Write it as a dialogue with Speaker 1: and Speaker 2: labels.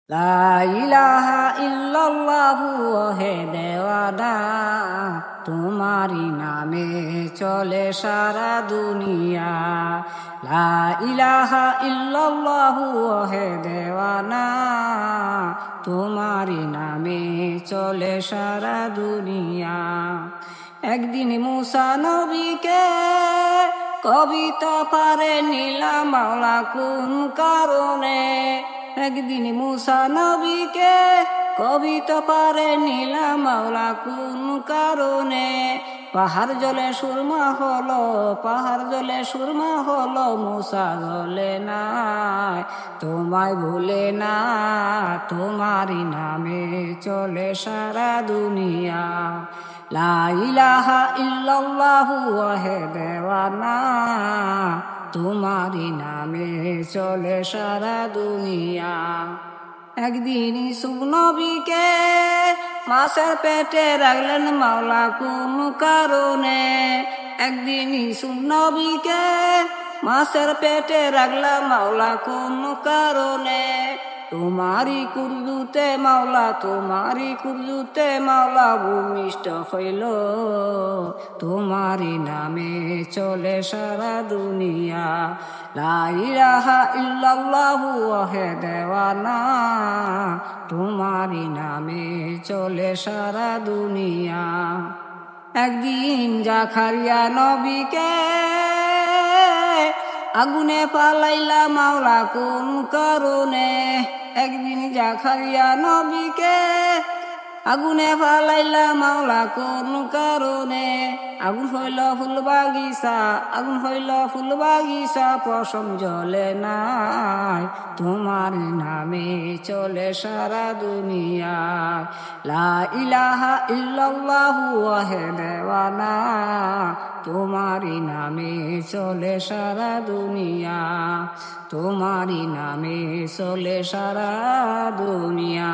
Speaker 1: লা ইলাহা ইল্লাল্লাহু হে দেওয়ানা, তোমারি নামে চলে সারা দুনিয়া। লা ইলাহা ইল্লাল্লাহু হে দেওয়ানা, তোমারি নামে চলে সারা দুনিয়া। একদিন মুসা নবীকে কবিতা পারে নিলাম মাওলা কোন কারণে। একদিন মুসা নবীকে কবিতা পারে নিলাম মাওলা কোন কারণে। পাহাড় জলে সুরমা হলো, পাহাড় জলে সুরমা হলো, মুসা জলে নাই তোমায় ভুলে না, তোমারি নামে চলে সারা দুনিয়া। লা ইলাহা ইল্লাল্লাহু হে দেওয়ানা, তোমারি নামে চলে সারা দুনিয়া। একদিন ইউসুফ নবীকে মাছের পেটে রাখলেন মাওলা কোন কারণে। একদিন ইউসুফ নবীকে মাছের পেটে রাখলাম মাওলা কোন কারণে। তোমারি কুরদুতে মাওলা, তোমারি কুরদুতে মাওলা ভূমিষ্ঠ হইল, তোমারি নামে চলে সারা দুনিয়া। লা ইলাহা ইল্লাল্লাহু হে দেওয়ানা, তোমারি নামে চলে সারা দুনিয়া। একদিন জাকারিয়া নবীকে আগুনে পালাইলা মাওলা কোন কারণে। একদিন জাকারিয়া নবীকে আগুনে পালাইলা মাওলা কোন কারণে। আগুন হইল ফুল বাগিচা, আগুন হইল ফুল বাগিচা, পশম জ্বলে নাই, তোমার নামে চলে সারা দুনিয়া। লা ইলাহা ইল্লাল্লাহু হে দেওয়ানা, তোমারি নামে চলে সারা দুনিয়া, তোমারি নামে চলে সারা দুনিয়া।